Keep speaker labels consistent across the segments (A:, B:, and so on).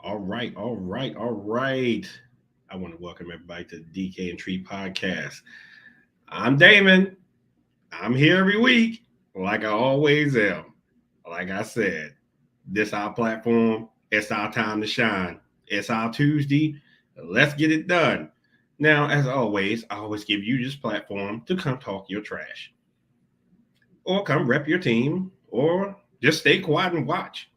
A: All right. I want to welcome everybody to the DK and Tree podcast. I'm Damon. I'm here every week, like I always am. Like I said, this our platform. It's our time to shine. It's our Tuesday. Let's get it done. Now, as always, I always give you this platform to come talk your trash, or come rep your team, or just stay quiet and watch.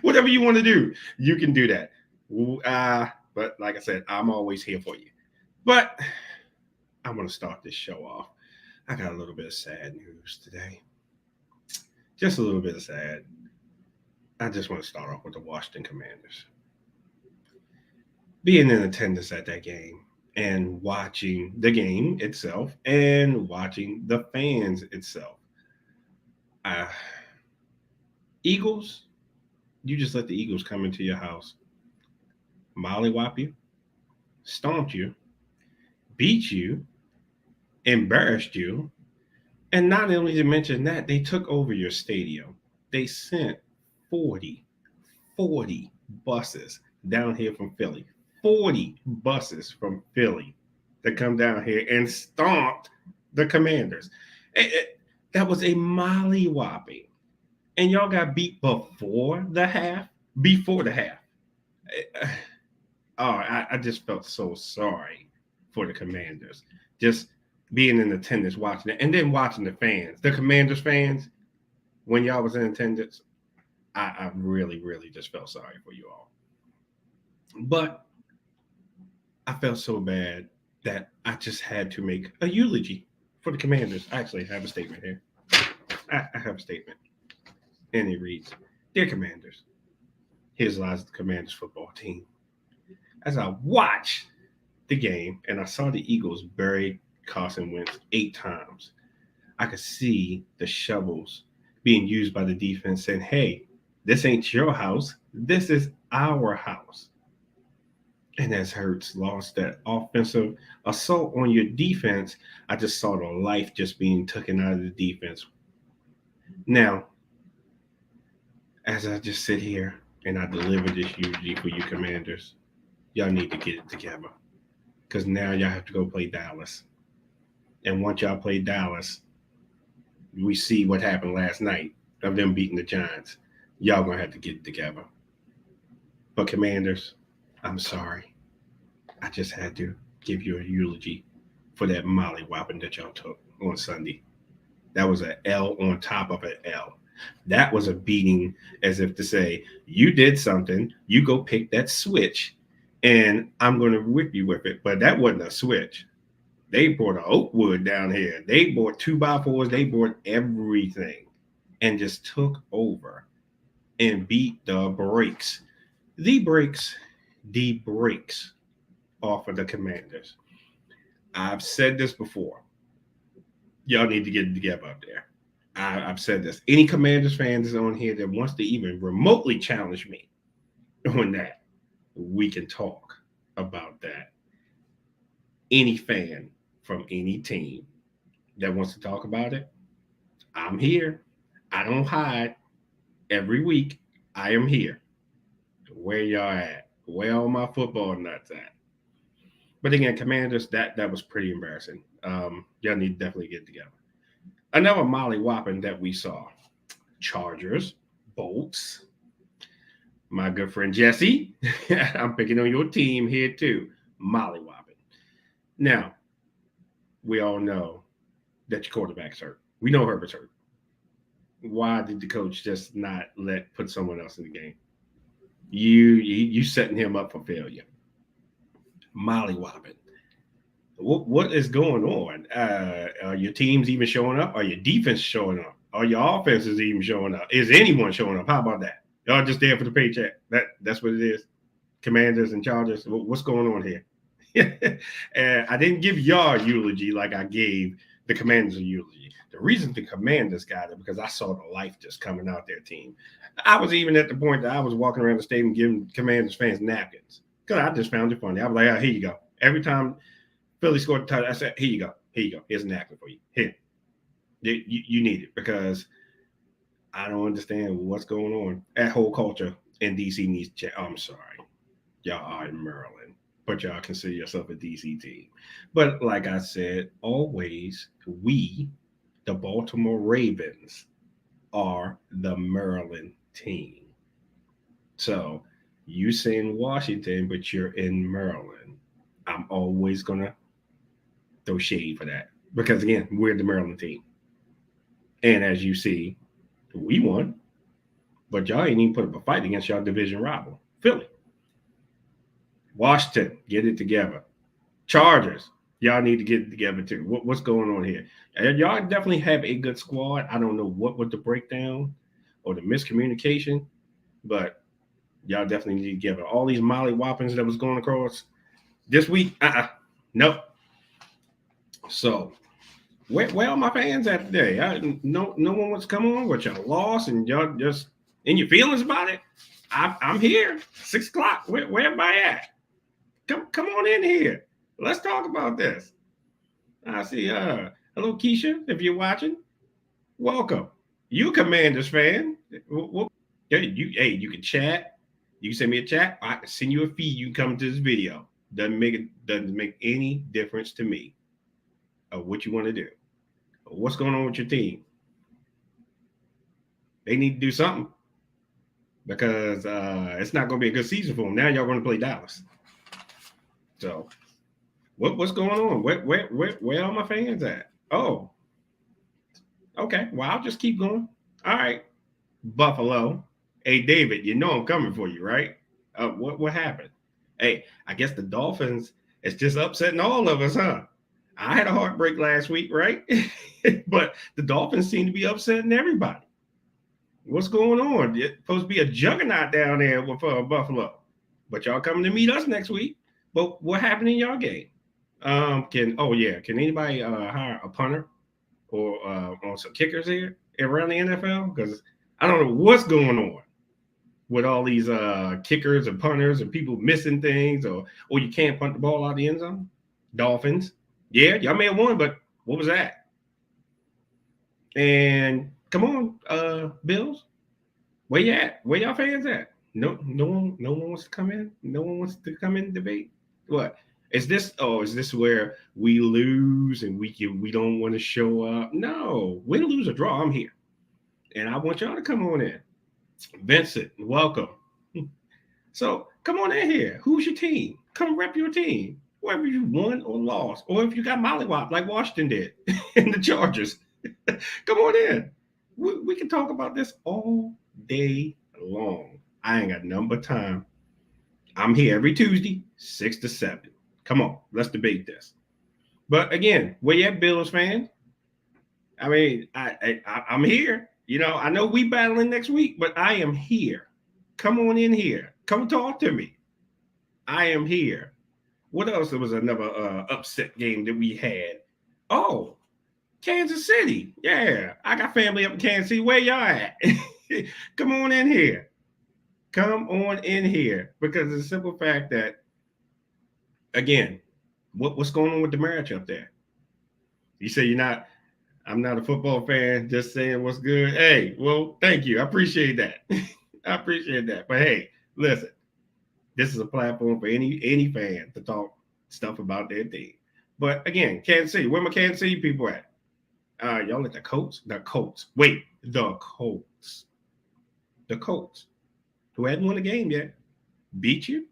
A: Whatever you want to do, you can do that. But like I said, I'm always here for you. But I'm going to start this show off. I got a little bit of sad news today. Just a little bit of sad. I just want to start off with the Washington Commanders. Being in attendance at that game and watching the game itself and watching the fans itself. Uh, Eagles, you just let the Eagles come into your house, mollywop you, stomp you, beat you, embarrassed you, and not only to mention that, they took over your stadium. They sent 40, 40 buses down here from Philly. 40 buses from Philly to come down here and stomped the Commanders. That was a mollywhopping. And y'all got beat before the half? Before the half. I just felt so sorry for the Commanders. Just being in attendance, watching it, and then watching the fans, the Commanders fans, when y'all was in attendance, I really, really just felt sorry for you all. But I felt so bad that I just had to make a eulogy for the Commanders. I actually have a statement here. I have a statement. And it reads, Dear Commanders, here's lies the Commanders football team. As I watched the game and I saw the Eagles bury Carson Wentz 8 times, I could see the shovels being used by the defense saying, hey, this ain't your house. This is our house. And as Hurts lost that offensive assault on your defense, I just saw the life just being taken out of the defense. Now, as I just sit here and I deliver this eulogy for you Commanders, y'all need to get it together. Because now y'all have to go play Dallas. And once y'all play Dallas, we see what happened last night of them beating the Giants. Y'all going to have to get it together. But Commanders, I'm sorry. I just had to give you a eulogy for that mollywhopping that y'all took on Sunday. That was an L on top of an L. That was a beating, as if to say, you did something, you go pick that switch, and I'm going to whip you with it. But that wasn't a switch. They brought an oak wood down here. They brought 2x4s. They brought everything and just took over and beat the brakes off of the Commanders. I've said this before. Y'all need to get it together up there. I've said this. Any Commanders fans on here that wants to even remotely challenge me on that, we can talk about that. Any fan from any team that wants to talk about it, I'm here. I don't hide. Every week, I am here. Where y'all at? Where all my football nuts at? But again, Commanders, that was pretty embarrassing. Y'all need to definitely get together. Another mollywhopping that we saw. Chargers, Bolts. My good friend Jesse. I'm picking on your team here too. Mollywhopping. Now, we all know that your quarterback's hurt. We know Herbert's hurt. Why did the coach just not put someone else in the game? You setting him up for failure. Mollywhopping. What is going on? Are your teams even showing up? Are your defense showing up? Are your offenses even showing up? Is anyone showing up? How about that? Y'all just there for the paycheck. That's what it is. Commanders and Chargers. What's going on here? And I didn't give y'all a eulogy like I gave the Commanders a eulogy. The reason the Commanders got it because I saw the life just coming out their team. I was even at the point that I was walking around the stadium giving Commanders fans napkins because I just found it funny. I was like, oh, here you go. Every time Philly scored the touchdown, I said, here you go. Here you go. Here's a napkin for you. Here. You need it because I don't understand what's going on. That whole culture. And DC needs to check. I'm sorry. Y'all are in Maryland, but y'all consider yourself a DC team. But like I said, always we, the Baltimore Ravens, are the Maryland team. So you say in Washington, but you're in Maryland. I'm always gonna throw shade for that because again, we're the Maryland team, and as you see, we won, but y'all ain't even put up a fight against y'all division rival, Philly. Washington, get it together. Chargers, y'all need to get it together too. What's going on here? Y'all definitely have a good squad. I don't know what was the breakdown or the miscommunication, but y'all definitely need to get it. All these Molly Whoppings that was going across this week, nope. So where are my fans at today? No one wants to come on, but y'all lost and y'all just in your feelings about it. I'm here, 6 o'clock. Where am I at? Come on in here. Let's talk about this. I see. Hello, Keisha. If you're watching, welcome. You Commanders fan. You can chat. You can send me a chat. I can send you a feed. You can come to this video. Doesn't make any difference to me of what you want to do. What's going on with your team? They need to do something because it's not going to be a good season for them. Now y'all going to play Dallas. So what's going on? Where are my fans at? Oh, okay. Well, I'll just keep going. All right, Buffalo. Hey, David, you know I'm coming for you, right? What happened? Hey, I guess the Dolphins is just upsetting all of us, huh? I had a heartbreak last week, right? But the Dolphins seem to be upsetting everybody. What's going on? It's supposed to be a juggernaut down there with Buffalo, but y'all coming to meet us next week. But what happened in y'all game? Can anybody hire a punter or on some kickers here around the NFL? Because I don't know what's going on with all these kickers and punters and people missing things, or you can't punt the ball out of the end zone. Dolphins, yeah, y'all may have won, but what was that? And come on, Bills, where you at? Where y'all fans at? No one wants to come in. No one wants to come in and debate. What is this? Oh, is this where we lose and we don't want to show up? No, win, lose, or draw, I'm here, and I want y'all to come on in. Vincent, welcome. So come on in here. Who's your team? Come rep your team. Whether you won or lost, or if you got mollywopped like Washington did in the Chargers, come on in. We can talk about this all day long. I ain't got nothing but time. I'm here every Tuesday, 6 to 7. Come on, let's debate this. But again, where you at, Bills fans? I mean, I'm here. You know, I know we battling next week, but I am here. Come on in here. Come talk to me. I am here. What else? There was another upset game that we had. Oh, Kansas City. Yeah, I got family up in Kansas City. Where y'all at? Come on in here. Come on in here. Because it's a simple fact that, again, what's going on with the marriage up there? You say I'm not a football fan, just saying what's good. Hey, well, thank you. I appreciate that. I appreciate that. But hey, listen, this is a platform for any fan to talk stuff about their team. But again, Kansas City, where my Kansas City people at? Y'all at the Colts? The Colts. Wait, the Colts. The Colts, who hadn't won a game yet, beat you?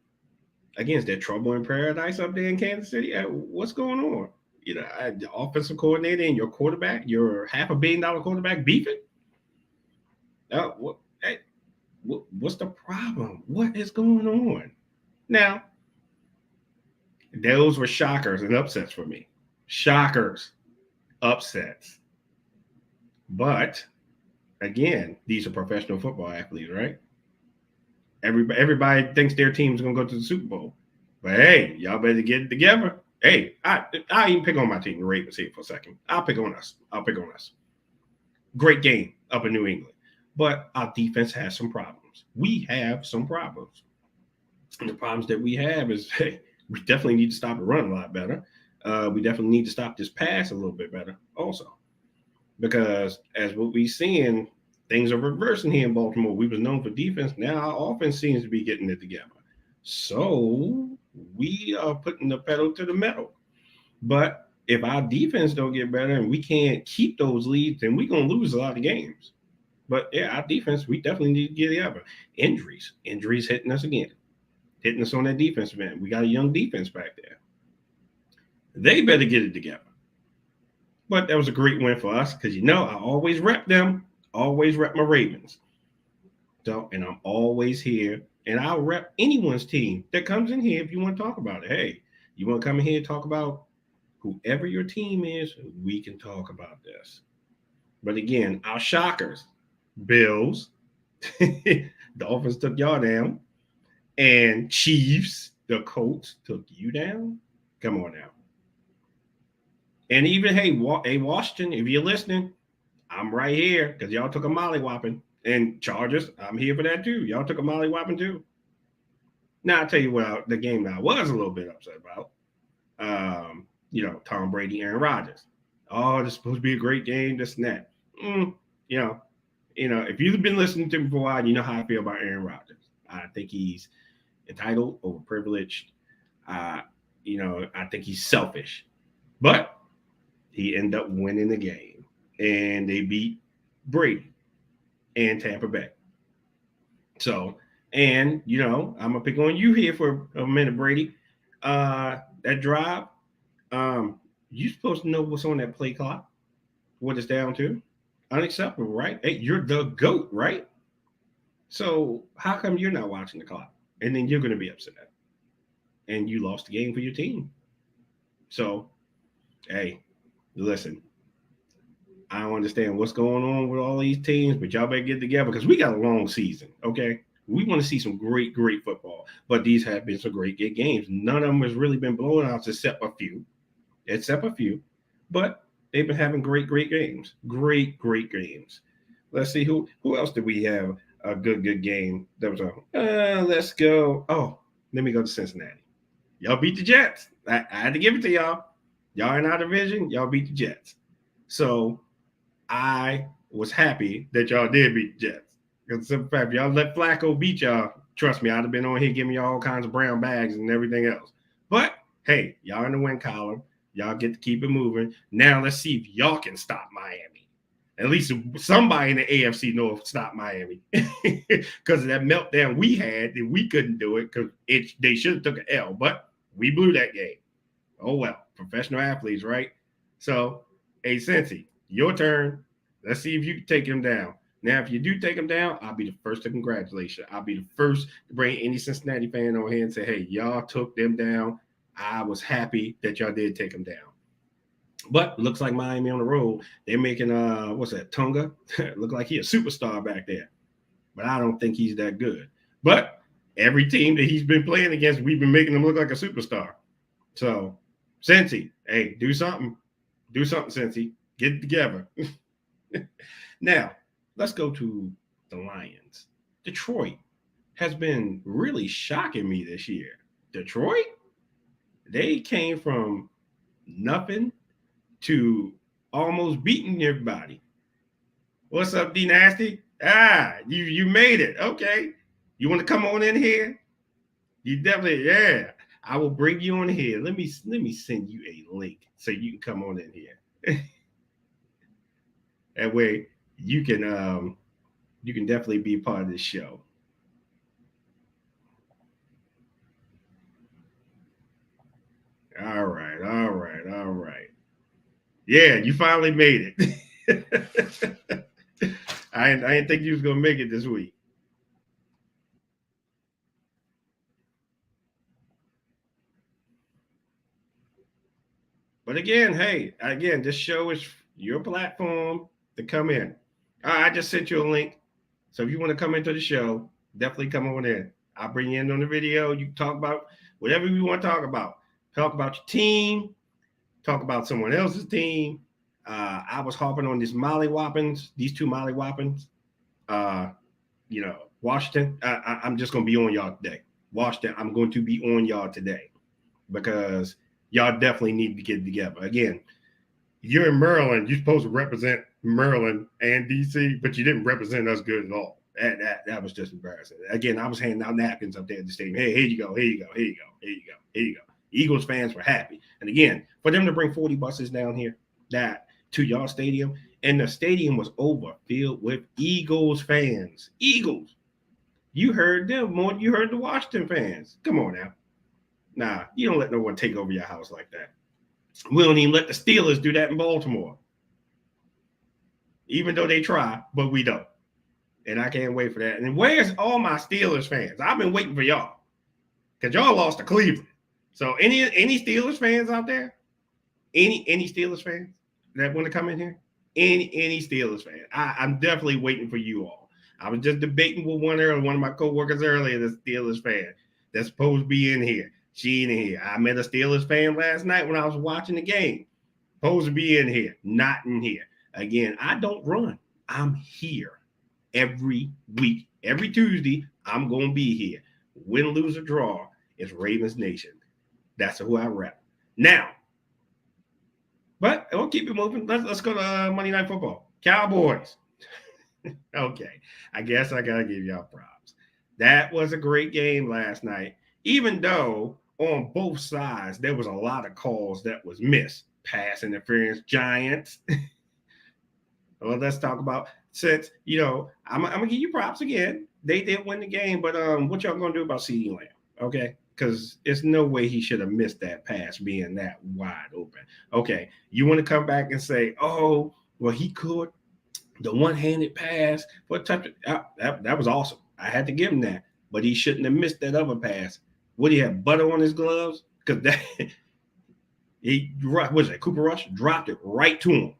A: Again, is there trouble in paradise up there in Kansas City? What's going on? You know, the offensive coordinator and your quarterback, your $500 million quarterback beefing? What's the problem? What is going on? Now, those were shockers and upsets for me. Shockers, upsets. But again, these are professional football athletes, right? Everybody thinks their team's going to go to the Super Bowl. But hey, y'all better get it together. Hey, I even pick on my team, the Ravens, here for a second. I'll pick on us. Great game up in New England. But our defense has some problems. We have some problems. And the problems that we have is, hey, we definitely need to stop the run a lot better. We definitely need to stop this pass a little bit better also. Because as what we're seeing things are reversing here in Baltimore. We was known for defense. Now our offense seems to be getting it together. So we are putting the pedal to the metal. But if our defense don't get better and we can't keep those leads, then we're gonna lose a lot of games. But yeah, our defense, we definitely need to get together. Injuries hitting us again, hitting us on that defense, man. We got a young defense back there. They better get it together. But that was a great win for us because I always rep them, always rep my Ravens. So, and I'm always here, and I'll rep anyone's team that comes in here if you want to talk about it. Hey, you want to come in here and talk about whoever your team is, we can talk about this. But again, our shockers, Bills, Dolphins took y'all down, and Chiefs, the Colts took you down. Come on now. And even, hey, Washington, if you're listening, I'm right here because y'all took a mollywhopping. And Chargers, I'm here for that too. Y'all took a mollywhopping too. Now, I'll tell you what the game that I was a little bit upset about. Tom Brady, Aaron Rodgers. Oh, this is supposed to be a great game, this and that. If you've been listening to me for a while, you know how I feel about Aaron Rodgers. I think he's entitled, overprivileged. I think he's selfish. But he ended up winning the game. And they beat Brady and Tampa Bay. So, and, I'm going to pick on you here for a minute, Brady. That drive, you're supposed to know what's on that play clock, what it's down to. Unacceptable, right? Hey, you're the GOAT, right? So how come you're not watching the clock? And then you're going to be upset. And you lost the game for your team. So, hey, listen, I don't understand what's going on with all these teams, but y'all better get together because we got a long season, okay? We want to see some great, great football, but these have been some great games. None of them has really been blowouts except a few, but they've been having great, great games. Great, great games. Let's see who else did we have a good game that was let's go. Oh, let me go to Cincinnati. Y'all beat the Jets. I had to give it to y'all. Y'all in our division, y'all beat the Jets. So I was happy that y'all did beat the Jets. Because the simple fact, y'all let Flacco beat y'all, trust me, I'd have been on here giving y'all all kinds of brown bags and everything else. But hey, y'all in the win column. Y'all get to keep it moving. Now let's see if y'all can stop Miami. At least somebody in the AFC North stop Miami. Because of that meltdown we had, and we couldn't do it because they should have took an L, but we blew that game. Oh, well, professional athletes, right? So, hey, Cincy, your turn. Let's see if you can take him down. Now, if you do take him down, I'll be the first to congratulate you. I'll be the first to bring any Cincinnati fan on here and say, hey, y'all took them down. I was happy that y'all did take them down. But looks like Miami on the road. They're making, what's that, Tonga? Look like he's a superstar back there. But I don't think he's that good. But every team that he's been playing against, we've been making him look like a superstar. So, Cincy, hey, do something. Do something, Cincy. Get it together. Now, let's go to the Lions. Detroit has been really shocking me this year. Detroit? They came from nothing to almost beating everybody. What's up, D Nasty? You made it. Okay. You want to come on in here? You definitely, yeah. I will bring you on here. Let me send you a link so you can come on in here. That way you can definitely be a part of this show. All right. Yeah, you finally made it. I didn't think you was gonna make it this week. But again, this show is your platform to come in. I just sent you a link. So if you want to come into the show, definitely come on in. I'll bring you in on the video. You can talk about whatever you want to talk about. Talk about your team. Talk about someone else's team. I was hopping on these two Molly Whoppins. Washington. I'm just going to be on y'all today. Washington, I'm going to be on y'all today because y'all definitely need to get together. Again, you're in Maryland. You're supposed to represent Maryland and DC, but you didn't represent us good at all. That was just embarrassing. Again, I was handing out napkins up there at the stadium. Hey, here you go, here you go, here you go, here you go, here you go. Eagles fans were happy. And again, for them to bring 40 buses down here, that to y'all stadium, and the stadium was overfilled with Eagles fans. Eagles. You heard them more than you heard the Washington fans. Come on now. Nah, you don't let no one take over your house like that. We don't even let the Steelers do that in Baltimore. Even though they try, but we don't. And I can't wait for that. And where's all my Steelers fans? I've been waiting for y'all. Because y'all lost to Cleveland. So any Steelers fans out there? Any Steelers fans that want to come in here? Any Steelers fan? I'm definitely waiting for you all. I was just debating with one of my coworkers earlier, the Steelers fan that's supposed to be in here. She ain't in here. I met a Steelers fan last night when I was watching the game. Supposed to be in here, not in here. Again, I don't run. I'm here every week. Every Tuesday, I'm going to be here. Win, lose, or draw, it's Ravens Nation. That's who I rep. Now, but we'll keep it moving. Let's go to Monday Night Football. Cowboys. Okay, I guess I got to give y'all props. That was a great game last night, even though on both sides there was a lot of calls that was missed. Pass interference, Giants. Well, let's talk about, since, I'm going to give you props again. They did win the game, but what y'all going to do about CeeDee Lamb? Okay, because there's no way he should have missed that pass being that wide open. Okay, you want to come back and say, oh, well, he could. The one-handed pass for a touchdown, that was awesome. I had to give him that, but he shouldn't have missed that other pass. Would he have butter on his gloves? Because Cooper Rush dropped it right to him.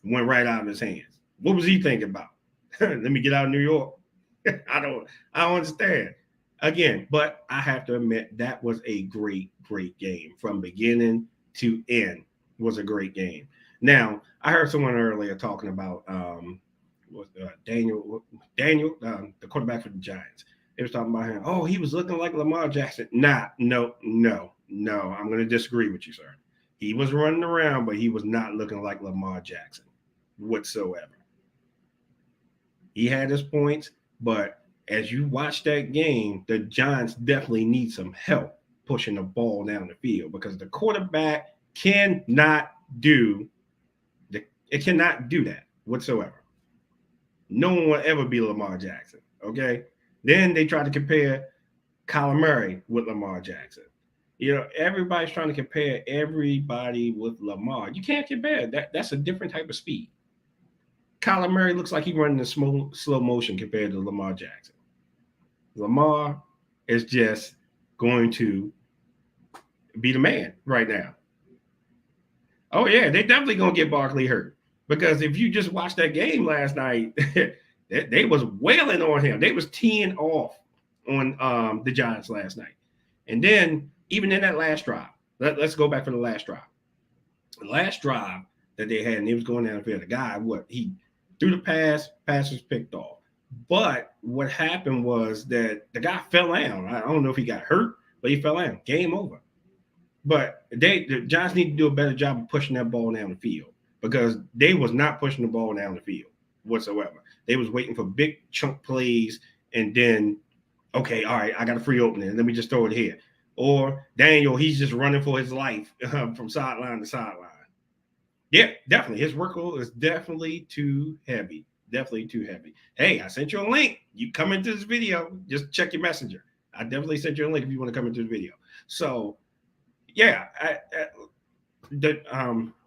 A: Went right out of his hands. What was he thinking about? Let me get out of New York. I don't understand. Again, but I have to admit that was a great game from beginning to end. Was a great game. Now, I heard someone earlier talking about Daniel, the quarterback for the Giants. They was talking about him. Oh, he was looking like Lamar Jackson. No. I'm going to disagree with you, sir. He was running around, but he was not looking like Lamar Jackson whatsoever. He had his points, but as you watch that game, the Giants definitely need some help pushing the ball down the field because the quarterback cannot do that whatsoever. No one will ever be Lamar Jackson, okay? Then they try to compare Kyler Murray with Lamar Jackson. Everybody's trying to compare everybody with Lamar. You can't compare that. That's a different type of speed. Kyler Murray looks like he's running in slow motion compared to Lamar Jackson. Lamar is just going to be the man right now. Oh, yeah, they're definitely going to get Barkley hurt. Because if you just watched that game last night, they was wailing on him. They was teeing off on the Giants last night. And then even in that last drive, let's go back for the last drive. The last drive that they had, and he was going down the field. The guy, he threw the pass was picked off. But what happened was that the guy fell down. I don't know if he got hurt, but he fell down. Game over. But the Giants need to do a better job of pushing that ball down the field because they was not pushing the ball down the field whatsoever. They was waiting for big chunk plays and then, okay, all right, I got a free opening. Let me just throw it here. Or Daniel, he's just running for his life from sideline to sideline. Yeah, definitely. His workload is definitely too heavy. Definitely too heavy. Hey, I sent you a link. You come into this video, just check your messenger. I definitely sent you a link if you want to come into the video. So, yeah,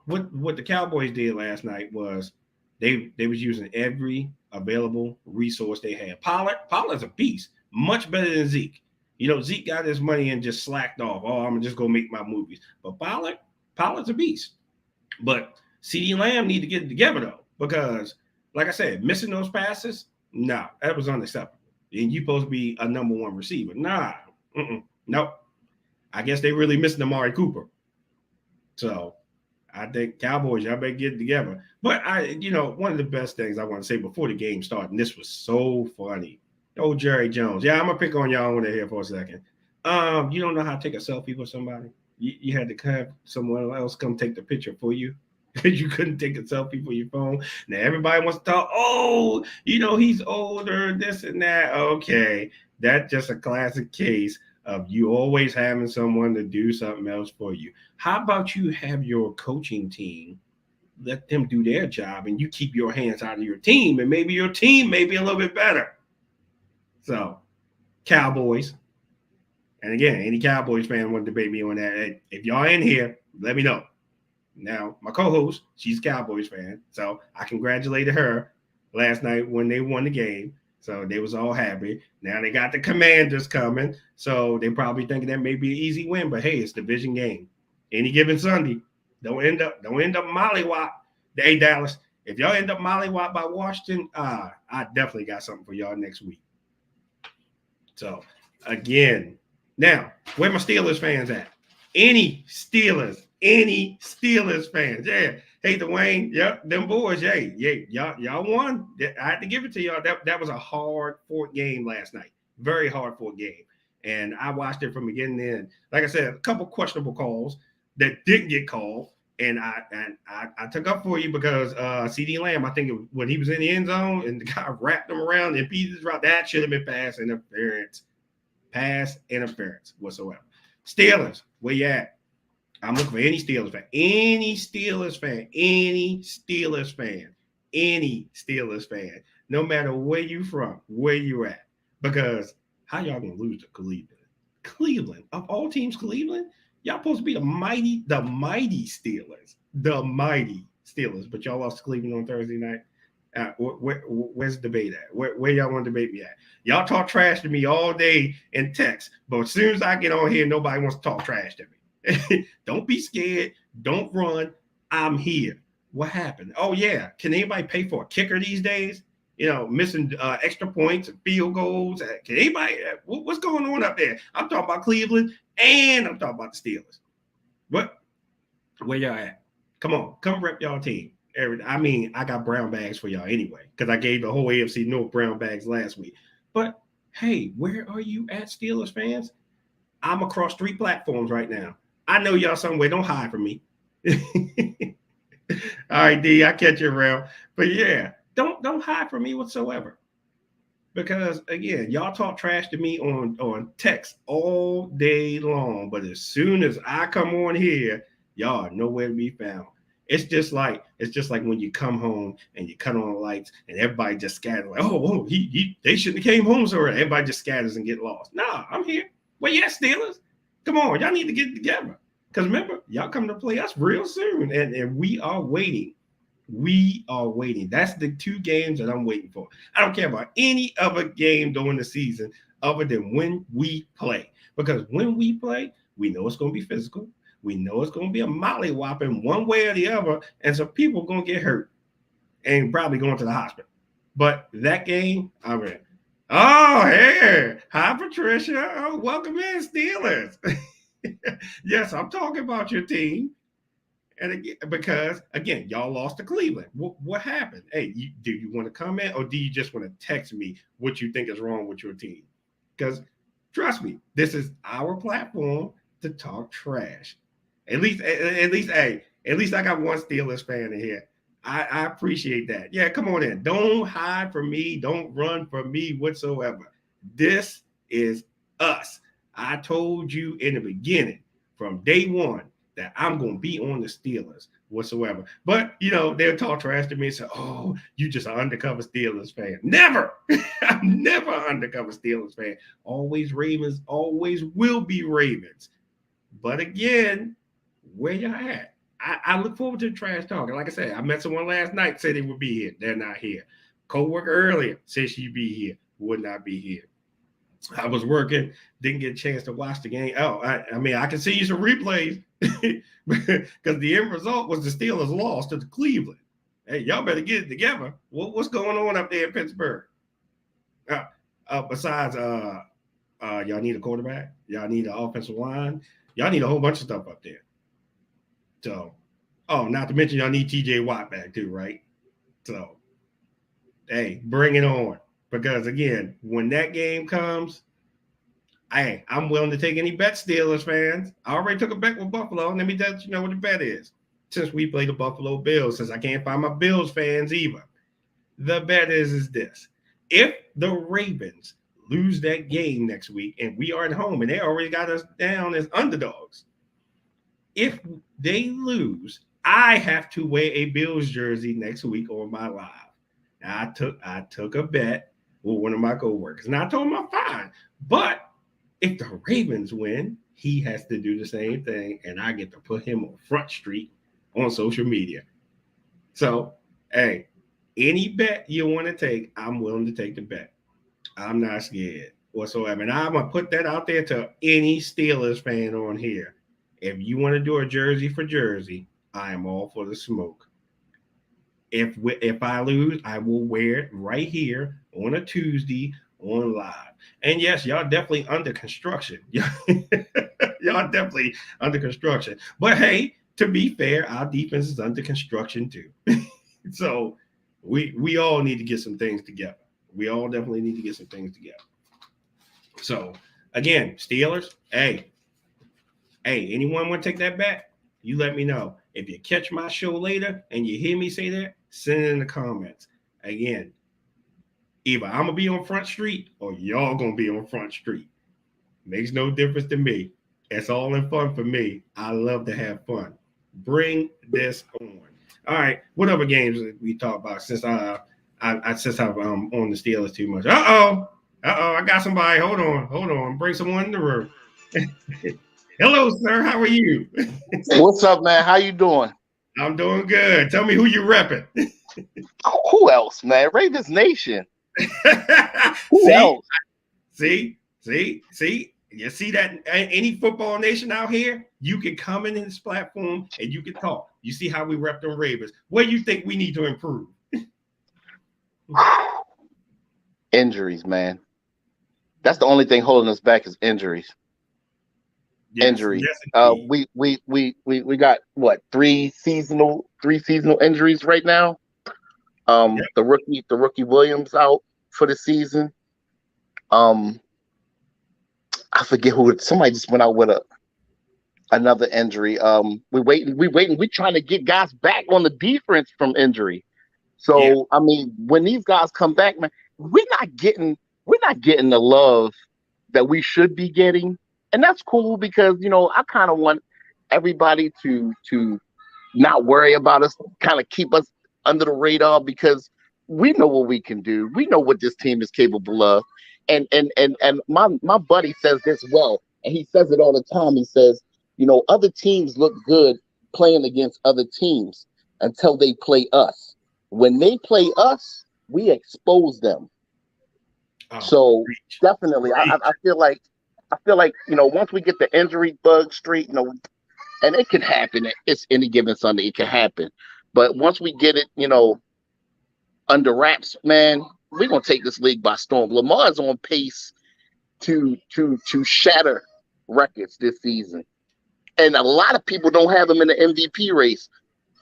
A: what the Cowboys did last night was they was using every available resource they had. Pollard's a beast, much better than Zeke. Zeke got his money and just slacked off. Oh, I'm just gonna make my movies. But Pollard's a beast. But CeeDee Lamb need to get it together though, because like I said, missing those passes, no, that was unacceptable. And you supposed to be a number one receiver. Nope. I guess they really missing Amari Cooper. So I think Cowboys, y'all better get it together. But one of the best things I want to say before the game started, and this was so funny. Oh, Jerry Jones. Yeah, I'm gonna pick on y'all over here for a second. You don't know how to take a selfie with somebody. You had to have someone else come take the picture for you. because you couldn't take a selfie for your phone. Now everybody wants to talk, oh, he's older, this and that. Okay, that's just a classic case of you always having someone to do something else for you. How about you have your coaching team, let them do their job, and you keep your hands out of your team, and maybe your team may be a little bit better. So, Cowboys. And again, any Cowboys fan want to debate me on that. Hey, if y'all in here, let me know. Now, my co-host, she's a Cowboys fan, so I congratulated her last night when they won the game. So they was all happy. Now they got the Commanders coming, so they probably thinking that may be an easy win. But hey, it's the division game. Any given Sunday, don't end up mollywop. Hey, Dallas, if y'all end up mollywop by Washington, I definitely got something for y'all next week. So again, now where my Steelers fans at? Any Steelers fans? Yeah. Hey, Dwayne. Yep, them boys. Yeah. Y'all won. I had to give it to y'all. That was a hard-fought game last night. Very hard-fought game. And I watched it from beginning to end. Like I said, a couple questionable calls that didn't get called. And I took up for you because CeeDee Lamb, I think when he was in the end zone and the guy wrapped him around and impeded his route, that should have been pass interference whatsoever. Steelers, where you at? I'm looking for any Steelers fan, no matter where you from, where you at, because how y'all gonna lose to Cleveland? Cleveland, of all teams, Cleveland, y'all supposed to be the mighty Steelers, but y'all lost to Cleveland on Thursday night. Where's the debate at? Where y'all want to debate me at? Y'all talk trash to me all day in text, but as soon as I get on here, nobody wants to talk trash to me. Don't be scared. Don't run. I'm here. What happened? Oh, yeah. Can anybody pay for a kicker these days? Missing extra points and field goals. Can anybody? What's going on up there? I'm talking about Cleveland and I'm talking about the Steelers. Where y'all at? Come on. Come rep y'all team. I got brown bags for y'all anyway because I gave the whole AFC North brown bags last week. But, hey, where are you at, Steelers fans? I'm across 3 platforms right now. I know y'all somewhere. Don't hide from me. All right, D, I catch you around. But yeah, don't hide from me whatsoever. Because again, y'all talk trash to me on text all day long. But as soon as I come on here, y'all are nowhere to be found. It's just like when you come home and you cut on the lights and everybody just scatters like, they shouldn't have came home so early. Everybody just scatters and get lost. Nah, I'm here. Well, yeah, Steelers. Come on, y'all need to get it together. Because remember, y'all coming to play us real soon. And we are waiting. That's the 2 games that I'm waiting for. I don't care about any other game during the season other than when we play. Because when we play, we know it's going to be physical. We know it's going to be a mollywhopping one way or the other. And some people are going to get hurt and probably going to the hospital. But that game, I'm in. Oh, hey. Hi, Patricia. Oh, welcome in, Steelers. Yes, I'm talking about your team. And again, because, again, y'all lost to Cleveland. What happened? Hey, do you want to comment or do you just want to text me what you think is wrong with your team? Because, trust me, this is our platform to talk trash. At least I got one Steelers fan in here. I appreciate that. Yeah, come on in. Don't hide from me. Don't run from me whatsoever. This is us. I told you in the beginning, from day one, that I'm going to be on the Steelers whatsoever. But, they'll talk trash to me and say, oh, you just an undercover Steelers fan. Never. I'm never an undercover Steelers fan. Always Ravens, always will be Ravens. But again, where y'all at? I look forward to the trash talk. And like I said, I met someone last night, said they would be here. They're not here. Co-worker earlier said she'd be here, would not be here. I was working, didn't get a chance to watch the game. Oh, I can see you some replays because the end result was the Steelers lost to the Cleveland. Hey, y'all better get it together. What's going on up there in Pittsburgh? Besides, y'all need a quarterback. Y'all need an offensive line. Y'all need a whole bunch of stuff up there. So, not to mention y'all need TJ Watt back too, right? So, hey, bring it on. Because, again, when that game comes, I'm willing to take any bet, Steelers fans. I already took a bet with Buffalo. Let me let you know what the bet is. since we play the Buffalo Bills, since I can't find my Bills fans either. The bet is this. If the Ravens lose that game next week and we are at home and they already got us down as underdogs, if they lose, I have to wear a Bills jersey next week on my live. Now, I took a bet with one of my coworkers, and I told him I'm fine. But if the Ravens win, he has to do the same thing, and I get to put him on Front Street on social media. So, hey, any bet you want to take, I'm willing to take the bet. I'm not scared whatsoever. And I'm going to put that out there to any Steelers fan on here. If you want to do a jersey for jersey, I am all for the smoke. If I lose, I will wear it right here on a Tuesday on live. And yes, y'all definitely under construction. Y'all definitely under construction. But hey, to be fair, our defense is under construction too. So we all need to get some things together. We all definitely need to get some things together. So again, Steelers, hey, anyone want to take that bet? You let me know. If you catch my show later and you hear me say that, send it in the comments. Again, either I'm going to be on Front Street or y'all going to be on Front Street. Makes no difference to me. It's all in fun for me. I love to have fun. Bring this on. All right. What other games we talk about since I'm on the Steelers too much? Uh-oh. I got somebody. Hold on. Bring someone in the room. Hello, sir. How are you?
B: What's up, man? How you doing?
A: I'm doing good. Tell me who you repping.
B: Who else, man? Ravens Nation. Who else?
A: See? You see that any football nation out here, you can come in this platform and you can talk. You see how we rep them Ravens. What do you think we need to improve?
B: Injuries, man. That's the only thing holding us back is injuries.
A: Yes,
B: injuries.
A: Yes,
B: we got what three seasonal injuries right now.
A: Yep.
B: The rookie Williams out for the season. I forget who. Somebody just went out with another injury. We waiting. We trying to get guys back on the defense from injury. So
A: Yeah.
B: I mean, when these guys come back, man, we're not getting the love that we should be getting. And that's cool because, I kind of want everybody to not worry about us, kind of keep us under the radar because we know what we can do. We know what this team is capable of. And my buddy says this well, and he says it all the time. He says, other teams look good playing against other teams until they play us. When they play us, we expose them. So definitely, I feel like, once we get the injury bug straight, and it can happen. It's any given Sunday, it can happen. But once we get it, under wraps, man, we're gonna take this league by storm. Lamar's on pace to shatter records this season, and a lot of people don't have him in the MVP race,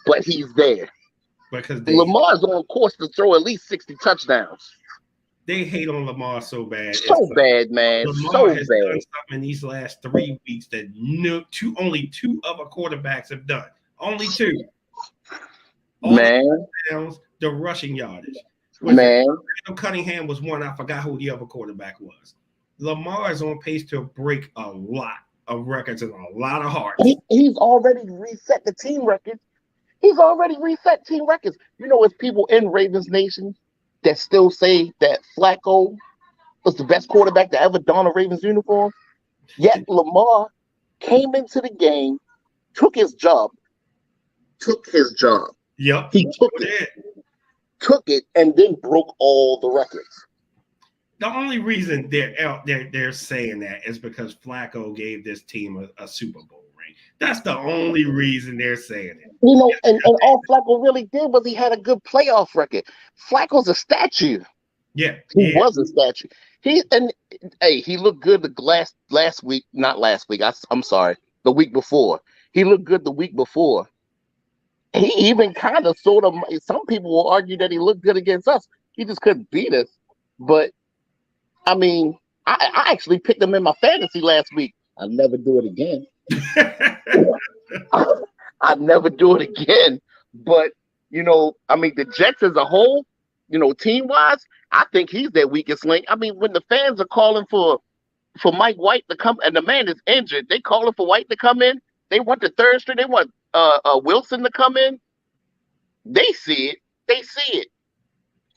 B: but he's there
A: because
B: Lamar's on course to throw at least 60 touchdowns.
A: They hate on Lamar so bad.
B: So bad, man.
A: Lamar has done something in these last 3 weeks that only two other quarterbacks have done. Only two.
B: Man.
A: The rushing yardage.
B: Man.
A: Cunningham was one. I forgot who the other quarterback was. Lamar is on pace to break a lot of records and a lot of hearts.
B: He's already reset the team records. It's people in Ravens Nation that still say that Flacco was the best quarterback to ever don a Ravens uniform. Yet Lamar came into the game, took his job.
A: Yep.
B: He took it, and then broke all the records.
A: The only reason they're saying that is because Flacco gave this team a Super Bowl ring. That's the only reason they're saying it.
B: And all Flacco really did was he had a good playoff record. Flacco's a statue.
A: Yeah.
B: He was a statue. He looked good the last week, not last week. I'm sorry, the week before. He looked good the week before. He even kind of sort of, some people will argue that he looked good against us. He just couldn't beat us. But I mean, I actually picked him in my fantasy last week. I'll never do it again. I'd never do it again. But I mean, the Jets as a whole, team wise, I think he's their weakest link. I mean, when the fans are calling for Mike White to come, and the man is injured, they calling for White to come in. They want the third string. They want Wilson to come in. They see it. They see it.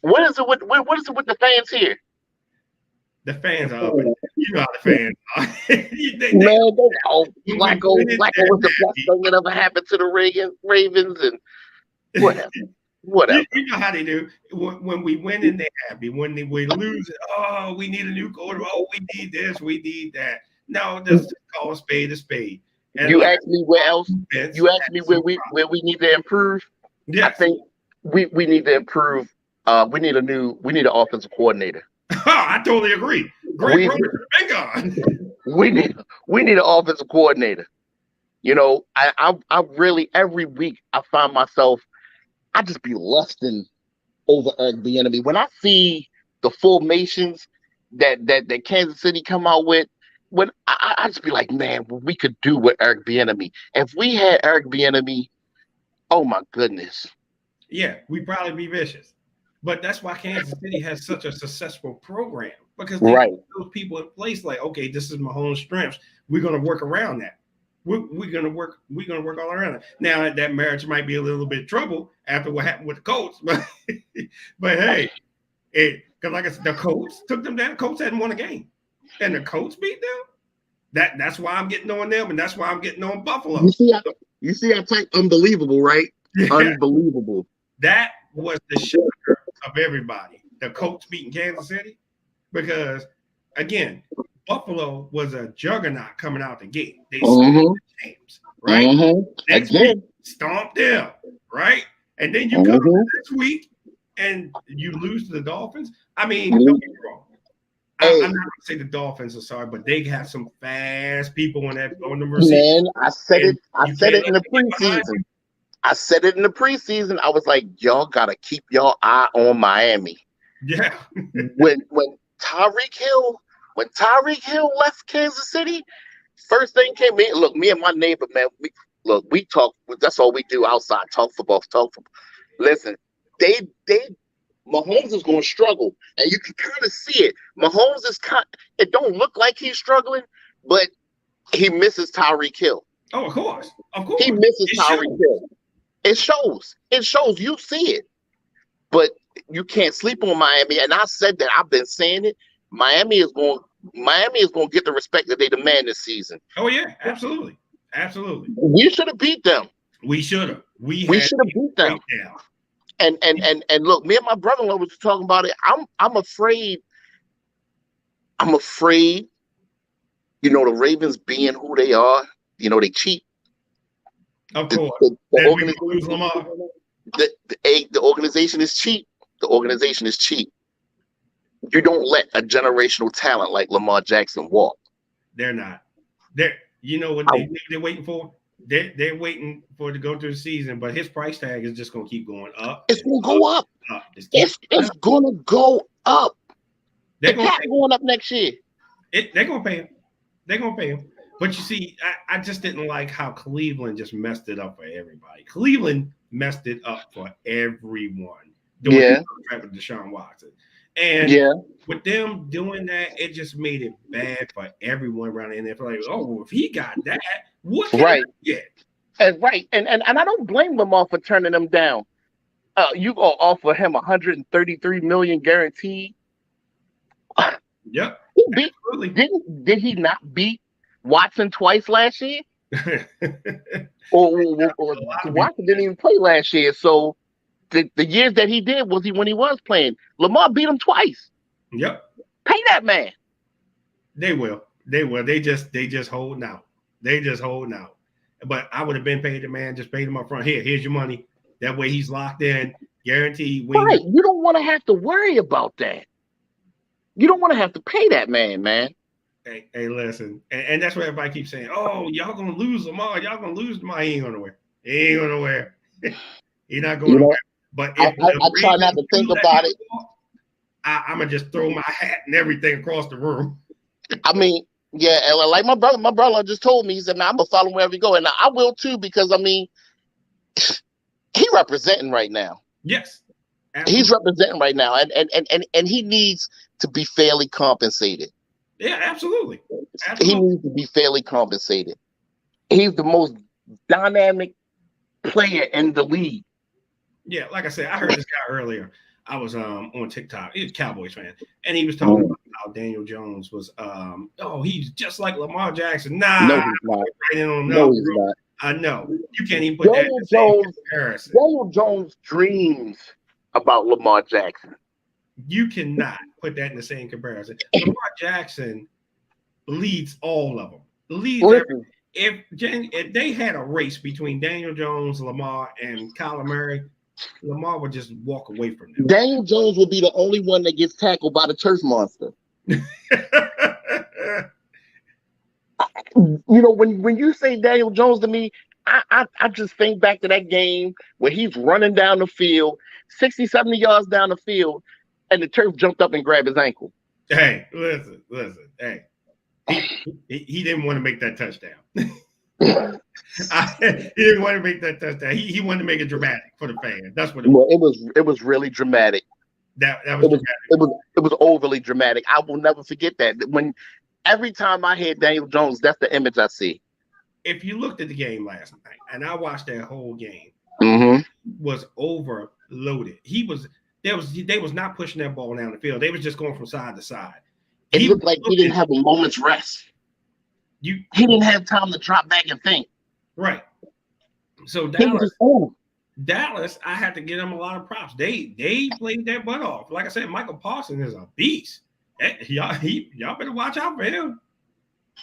B: What is it with the fans here?
A: The fans are, you know how the fans are.
B: Flacco was the best thing that ever happened to the Ravens, and whatever.
A: You know how they do. When we win and they're happy. When we lose, oh, we need a new quarterback. Oh, we need this, we need that. No, just call a spade a spade. And
B: you asked me where else. You asked me where we need to improve.
A: Yeah,
B: I think we need to improve. We need an offensive coordinator.
A: I totally agree. Great, thank God.
B: We need an offensive coordinator. I really every week I find myself, I just be lusting over Eric Bieniemy. When I see the formations that Kansas City come out with, when I just be like, man, what we could do with Eric Bieniemy. If we had Eric Bieniemy, oh my goodness.
A: Yeah, we'd probably be vicious. But that's why Kansas City has such a successful program, because they put those people in place like, okay, this is Mahomes' strengths. We're going to work around that. We're gonna work all around it. Now that marriage might be a little bit of trouble after what happened with the Colts, but hey, because like I said, the Colts took them down. The Colts hadn't won a game, and the Colts beat them. That's why I'm getting on them, and that's why I'm getting on Buffalo.
B: You see how type unbelievable, right? Yeah. Unbelievable.
A: That was the shocker of everybody. The Colts beating Kansas City, because again, Buffalo was a juggernaut coming out the gate. They stomped the James, right? Next week, stomped them, right? And then you come next week and you lose to the Dolphins. I mean, don't get me wrong. I'm not going to say the Dolphins are sorry, but they have some fast people on the receiver.
B: Man, I said it in the preseason. I said it in the preseason. I was like, y'all got to keep your eye on Miami.
A: Yeah.
B: when Tyreek Hill left Kansas City, first thing came in. Look, me and my neighbor, man, we talk. That's all we do outside. Talk football. Listen, Mahomes is going to struggle, and you can kind of see it. Mahomes it don't look like he's struggling, but he misses Tyreek Hill.
A: Oh, of course.
B: He misses Tyreek Hill. It shows. You see it, but you can't sleep on Miami. And I said that. I've been saying it. Miami is going to get the respect that they demand this season.
A: Oh yeah, absolutely.
B: We should have beat them.
A: We should have. We
B: should have beat them. And look, me and my brother-in-law was talking about it. I'm afraid. The Ravens being who they are, they cheat.
A: Of course.
B: The organization is cheap. The organization is cheap. You don't let a generational talent like Lamar Jackson walk.
A: They're not. You know what they're waiting for? They're waiting for it to go through the season, but his price tag is just going to keep going up.
B: It's going to go up. It's going to go up. It's not going up next year.
A: They're going to pay him. They're going to pay him. But you see, I just didn't like how Cleveland just messed it up for everybody. Cleveland messed it up for everyone doing the contract with Deshaun Watson. And with them doing that, it just made it bad for everyone around the NFL. Like, oh, if he got that, what can I get?
B: And I don't blame Lamar for turning them down. You gonna offer him $133 million guaranteed?
A: Yep.
B: Did he not beat Watson twice last year? or Watson didn't even play last year, so. The years that he did was when he was playing. Lamar beat him twice.
A: Yep.
B: Pay that man.
A: They will. They just holding out. But I would have been paid the man. Just paid him up front. Here's your money. That way he's locked in, guaranteed.
B: Right. You don't want to have to worry about that. You don't want to have to pay that man.
A: Hey, listen, and that's what everybody keeps saying. Oh, y'all gonna lose Lamar. Y'all gonna lose Lamar. He ain't going nowhere. He's not going nowhere. But if
B: I try not to think about it.
A: I'm gonna just throw my hat and everything across the room.
B: I mean, yeah, like my brother just told me, he said, "Man, I'm gonna follow him wherever he go," and I will too, because I mean, He's representing right now.
A: Yes.
B: Absolutely. He's representing right now, and he needs to be fairly compensated.
A: Yeah, absolutely.
B: He needs to be fairly compensated. He's the most dynamic player in the league.
A: Yeah, like I said, I heard this guy earlier. I was on TikTok. He's a Cowboys fan, and he was talking about how Daniel Jones was he's just like Lamar Jackson. Nah,
B: no, he's not.
A: No, he's not. I know. You can't even put Daniel that in the same comparison.
B: Daniel Jones dreams about Lamar Jackson.
A: You cannot put that in the same comparison. Lamar Jackson leads all of them. If they had a race between Daniel Jones, Lamar, and Kyler Murray, Lamar would just walk away from them.
B: Daniel Jones will be the only one that gets tackled by the turf monster. When you say Daniel Jones to me, I just think back to that game where he's running down the field, 60, 70 yards down the field, and the turf jumped up and grabbed his ankle.
A: Hey, listen. Hey, he didn't want to make that touchdown. He didn't want to make that touchdown. He wanted to make it dramatic for the fans. That's what it was.
B: It was really dramatic.
A: That was dramatic.
B: It was overly dramatic. I will never forget that. Every time I hear Daniel Jones, that's the image I see.
A: If you looked at the game last night, and I watched that whole game, was overloaded. They was not pushing that ball down the field. They was just going from side to side.
B: It looked like he didn't have a moment's rest. He didn't have time to drop back and think.
A: Right. So Dallas, I had to give them a lot of props. They played their butt off. Like I said, Michael Parsons is a beast. Y'all better watch out for him.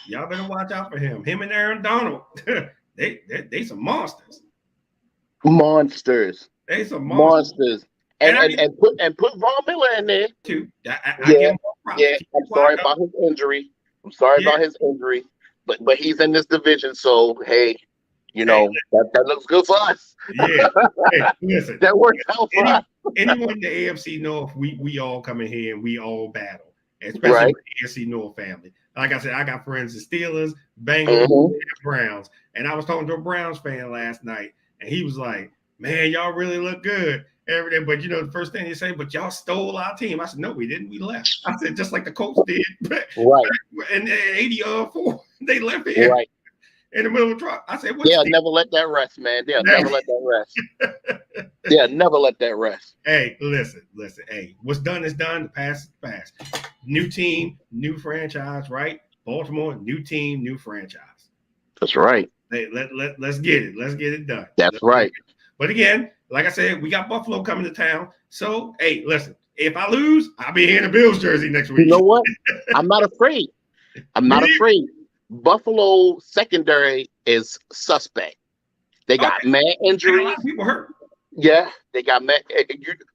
A: Y'all better watch out for him. Him and Aaron Donald, they some monsters.
B: Monsters.
A: They some monsters.
B: And put Von Miller in there
A: too. I'm
B: sorry about his injury. But he's in this division, so hey, that looks good for us.
A: Yeah. Hey, listen,
B: that works out for us.
A: Anyone in the AFC North, we all come in here and we all battle, especially with the AFC North family. Like I said, I got friends in Steelers, Bengals, and Browns, and I was talking to a Browns fan last night, and he was like, "Man, y'all really look good." Every day, but the first thing they say, but y'all stole our team. I said, no, we didn't. We left. I said, just like the Colts did.
B: Right.
A: And 80-4, they left here.
B: Right.
A: In the middle of the truck. I said,
B: they'll never let that rest, man. They'll never let that rest. They'll never let that rest.
A: Hey, listen. Hey, what's done is done. The past is past. New team, new franchise, right? Baltimore, new team, new franchise.
B: That's right.
A: Hey, let's get it. Let's get it done.
B: That's right.
A: But again, like I said, we got Buffalo coming to town. So, hey, listen, if I lose, I'll be here in a Bills jersey next week.
B: You know what? I'm not afraid. Buffalo secondary is suspect. They got mad injuries.
A: A lot of people hurt.
B: Yeah, they got mad.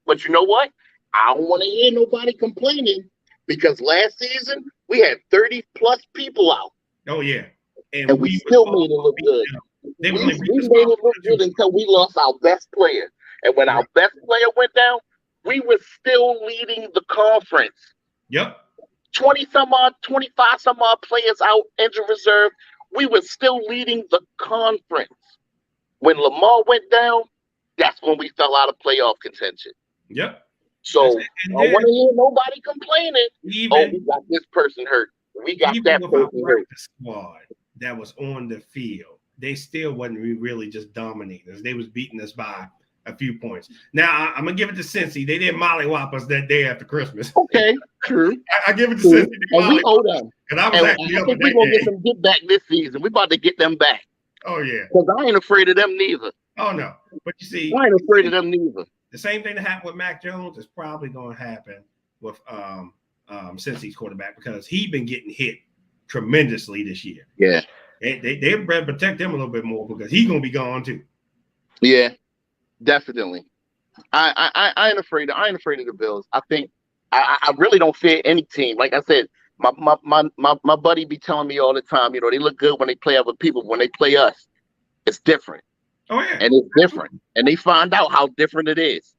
B: But you know what? I don't want to hear nobody complaining because last season we had 30-plus people out.
A: Oh, yeah.
B: And we still made it look good. We made it look good until we lost our best player. And when our best player went down, we were still leading the conference.
A: Yep.
B: 25-some-odd players out, injured reserve. We were still leading the conference. When Lamar went down, that's when we fell out of playoff contention.
A: Yep.
B: So I want to hear nobody complaining. We got this person hurt. We got that person hurt.
A: The squad that was on the field, they still wasn't really just dominating us. They was beating us by a few points. Now I'm gonna give it to Cincy. They did mollywop us that day after Christmas.
B: Okay, true.
A: I give it to Cincy.
B: And we owe them.
A: And I think
B: we're gonna get them get back this season. We're about to get them back.
A: Oh yeah.
B: Because I ain't afraid of them neither.
A: Oh no. But you see,
B: I ain't afraid of them neither.
A: The same thing that happened with Mac Jones is probably gonna happen with Cincy's quarterback because he's been getting hit tremendously this year.
B: Yeah.
A: They better protect him a little bit more because he's gonna be gone too.
B: Yeah, definitely. I ain't afraid of the Bills. I think I really don't fear any team. Like I said, my buddy be telling me all the time, they look good when they play other people. When they play us, it's different.
A: Oh yeah,
B: and it's different, and they find out how different it is.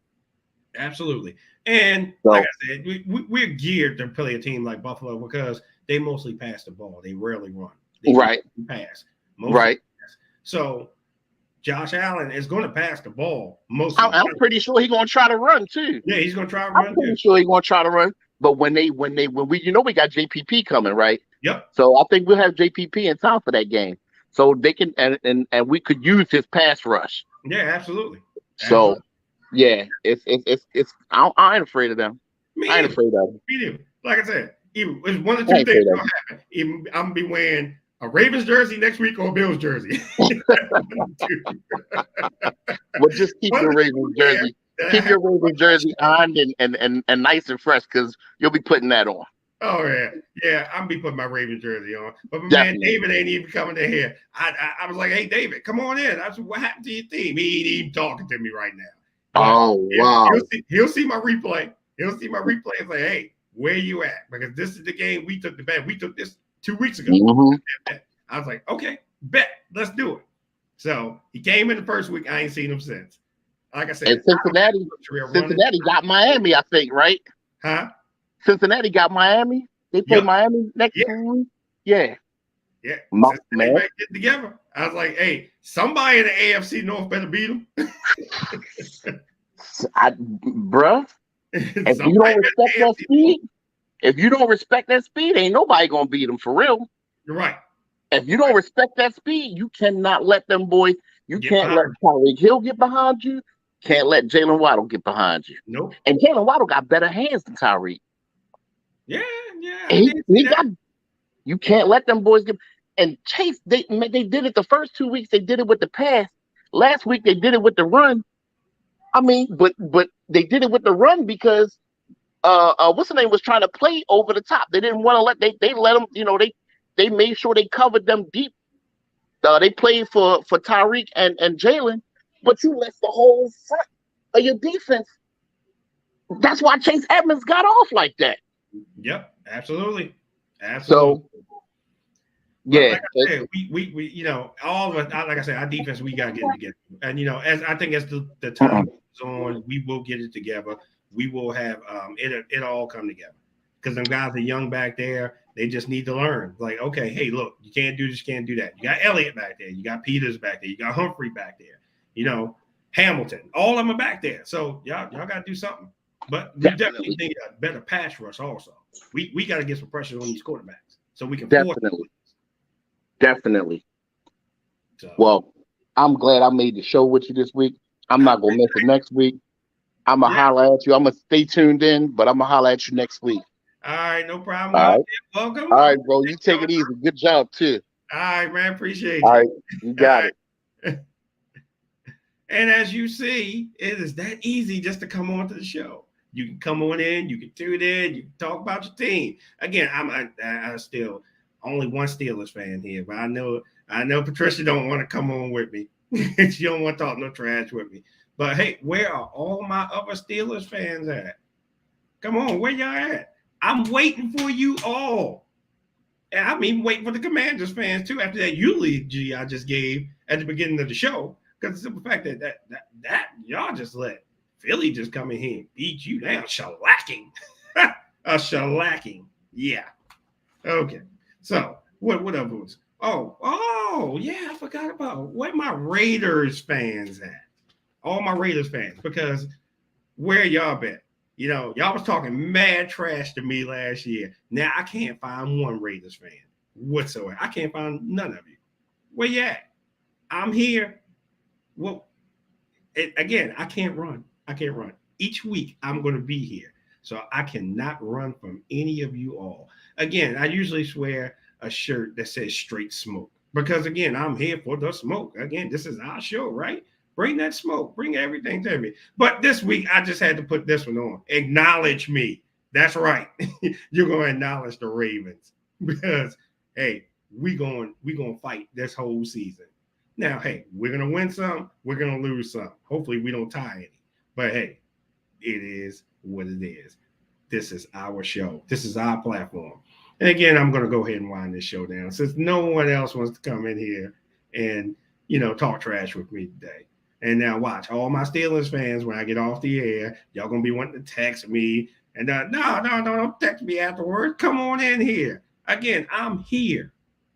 A: Absolutely. And like I said, we're geared to play a team like Buffalo because they mostly pass the ball. They rarely run. They pass. Mostly pass. So Josh Allen is going to pass the ball most of the
B: I'm
A: time.
B: pretty sure he's going to try to run too.
A: Yeah, he's going to try to
B: I'm
A: run
B: pretty
A: too.
B: sure he's going to try to run. But when we we got JPP coming, right?
A: Yep.
B: So I think we'll have JPP in time for that game, so they can and we could use his pass rush.
A: Yeah, absolutely.
B: So yeah, it's I ain't afraid of them. I ain't afraid of them.
A: Me neither. Like I said, even it's one or
B: I
A: two
B: ain't
A: things
B: afraid of
A: gonna happen. Even I'm gonna be wearing a Ravens jersey next week or a Bills jersey.
B: Well, just keep your Ravens jersey. Keep your Ravens jersey on and nice and fresh because you'll be putting that on.
A: Oh yeah. I'm be putting my Ravens jersey on. But my
B: Definitely.
A: man David ain't even coming in here. I was like, hey David, come on in. I said, what happened to your team? He ain't even talking to me right now. But
B: Oh wow!
A: He'll see my replay. He'll see my replay and say, hey, where you at? Because this is the game we took the bet. We took this 2 weeks ago.
B: Mm-hmm.
A: I was like, okay, bet, let's do it. So he came in the first week. I ain't seen him since. Like I said,
B: and Cincinnati got Miami, I think, right?
A: Huh?
B: Cincinnati got Miami. They play Miami next week. Yeah.
A: Yeah.
B: Man.
A: Get together. I was like, hey, somebody in the AFC North better beat them.
B: Bruh, if you don't respect that speed, ain't nobody gonna beat them for real.
A: You're right.
B: If you don't respect that speed, you cannot let them boys. You can't let Tyreek Hill get behind you. Can't let Jalen Waddle get behind you.
A: Nope.
B: And Jalen Waddle got better hands than Tyreek.
A: Yeah.
B: He got. You can't let them boys get. And Chase, they did it the first 2 weeks. They did it with the pass. Last week they did it with the run. I mean, but they did it with the run because what's the name was trying to play over the top. They didn't want to let they let them. You know, they made sure they covered them deep. They played for Tyreek and Jalen, but you left the whole front of your defense. That's why Chase Edmonds got off like that.
A: Yep, absolutely.
B: So, yeah,
A: like I said, we you know, all of us, like I said, our defense, we got to get it together. And you know, as I think as the time goes on, we will get it together. We will have it all come together because them guys are young back there. They just need to learn. Like, okay, hey, look, you can't do this, can't do that. You got Elliott back there, you got Peters back there, you got Humphrey back there. You know, Hamilton, all of them are back there. So y'all got to do something. But we definitely need a better pass rush also. We got to get some pressure on these quarterbacks so we can
B: Definitely. So. Well, I'm glad I made the show with you this week. I'm not going to miss it next week. I'm going to holler at you. I'm going to stay tuned in, but I'm going to holler at you next week.
A: All right, no problem.
B: All right.
A: Welcome.
B: All right, bro. You take it easy. Good job, too.
A: All right, man. Appreciate you.
B: All right. You got it.
A: And as you see, it is that easy just to come on to the show. You can come on in, you can tune in, you can talk about your team. Again, I still only one Steelers fan here, but I know Patricia don't want to come on with me. She don't want to talk no trash with me. But hey, where are all my other Steelers fans at? Come on, where y'all at? I'm waiting for you all. And I'm even waiting for the Commanders fans too after that eulogy I just gave at the beginning of the show. Because the simple fact that y'all just let Philly just come in here and beat you down, shellacking. A shellacking. Yeah. Okay. So what else was? Oh, yeah, I forgot about where my Raiders fans at. All my Raiders fans, because where y'all been? You know, y'all was talking mad trash to me last year. Now I can't find one Raiders fan whatsoever. I can't find none of you. Where you at? I'm here. Well, again, I can't run. Each week I'm going to be here. So I cannot run from any of you all. Again, I usually wear a shirt that says straight smoke because, again, I'm here for the smoke. Again, this is our show, right? Bring that smoke. Bring everything to me. But this week, I just had to put this one on. Acknowledge me. That's right. You're going to acknowledge the Ravens because, hey, we going to fight this whole season. Now, hey, we're going to win some. We're going to lose some. Hopefully, we don't tie any. But, hey, it is what it is. This is our show. This is our platform. And, again, I'm going to go ahead and wind this show down since no one else wants to come in here and, you know, talk trash with me today. And now watch, all my Steelers fans, when I get off the air, y'all going to be wanting to text me. And no, don't text me afterwards. Come on in here. Again, I'm here.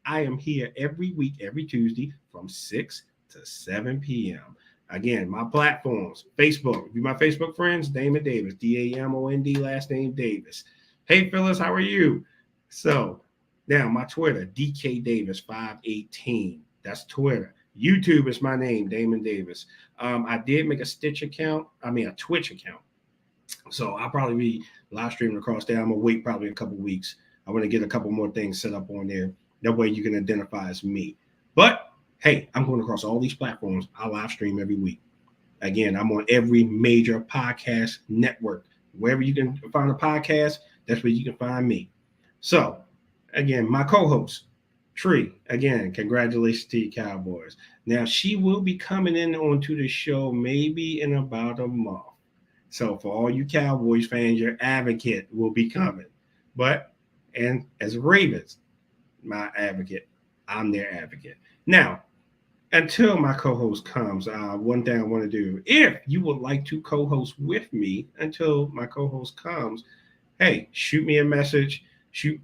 A: I am here every week, every Tuesday from 6 to 7 p.m. Again, my platforms, Facebook. If you're my Facebook friends, Damon Davis, Damond, last name Davis. Hey, Phyllis, how are you? So now my Twitter, DK Davis 518. That's Twitter. YouTube is my name, Damon Davis. I did make a Twitch account. So I'll probably be live streaming across there. I'm gonna wait probably a couple weeks. I want to get a couple more things set up on there. That way you can identify as me. But hey, I'm going across all these platforms. I live stream every week. Again, I'm on every major podcast network. Wherever you can find a podcast, that's where you can find me. So again, my co-host, Tree, again, congratulations to you, Cowboys. Now, she will be coming in onto the show maybe in about a month. So for all you Cowboys fans, your advocate will be coming. And as Ravens, my advocate, I'm their advocate. Now, until my co-host comes, one thing I want to do, if you would like to co-host with me until my co-host comes, hey, shoot me a message, shoot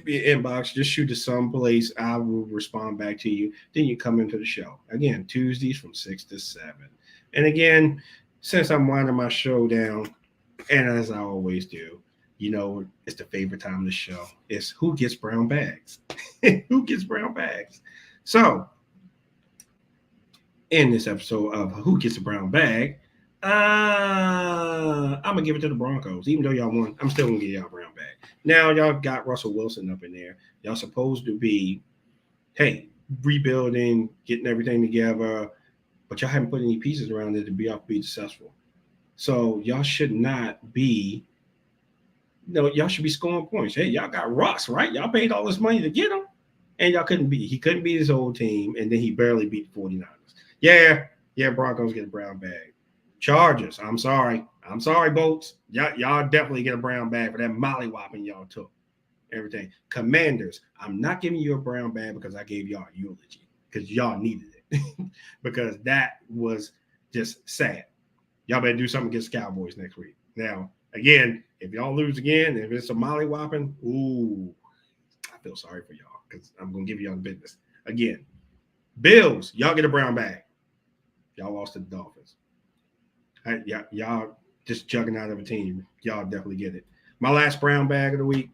A: me an inbox, just shoot to someplace. I will respond back to you. Then you come into the show. Again, Tuesdays from 6 to 7. And again, since I'm winding my show down, and as I always do, it's the favorite time of the show. It's who gets brown bags. Who gets brown bags? So, in this episode of Who Gets a Brown Bag, I'm going to give it to the Broncos. Even though y'all won, I'm still going to give y'all a brown bag. Now, y'all got Russell Wilson up in there. Y'all supposed to be, hey, rebuilding, getting everything together, but y'all haven't put any pieces around it to be successful. So y'all should not be, y'all should be scoring points. Hey, y'all got Russ, right? Y'all paid all this money to get him, and he couldn't beat his old team, and then he barely beat the 49ers. Yeah, Broncos get a brown bag. Chargers, I'm sorry, Bolts. Y'all definitely get a brown bag for that mollywhopping y'all took. Everything. Commanders, I'm not giving you a brown bag because I gave y'all a eulogy because y'all needed it. Because that was just sad. Y'all better do something against the Cowboys next week. Now, again, if y'all lose again, if it's a mollywhopping, I feel sorry for y'all because I'm going to give y'all the business. Again, Bills, y'all get a brown bag. Y'all lost to the Dolphins. Y'all just jugging out of a team. Y'all definitely get it. My last brown bag of the week,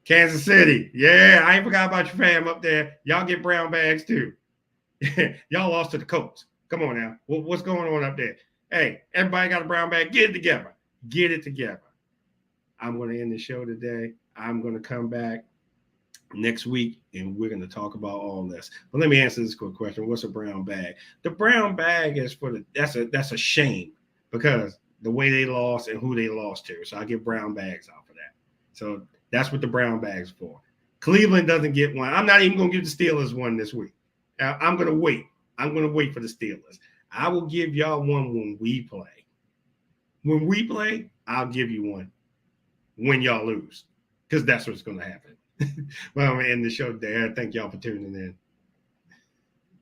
A: Kansas City. Yeah, I ain't forgot about your fam up there. Y'all get brown bags too. Y'all lost to the Colts. Come on now. What's going on up there? Hey, everybody got a brown bag. Get it together. Get it together. I'm going to end the show today. I'm going to come back next week, and we're going to talk about all this. But let me answer this quick question. What's a brown bag? The brown bag is that's a shame because the way they lost and who they lost to. So I give brown bags out for that. So that's what the brown bag's for. Cleveland doesn't get one. I'm not even going to give the Steelers one this week. I'm going to wait. I'm going to wait for the Steelers. I will give y'all one when we play. When we play, I'll give you one when y'all lose because that's what's going to happen. Well, I'm going to end the show there. Thank y'all for tuning in.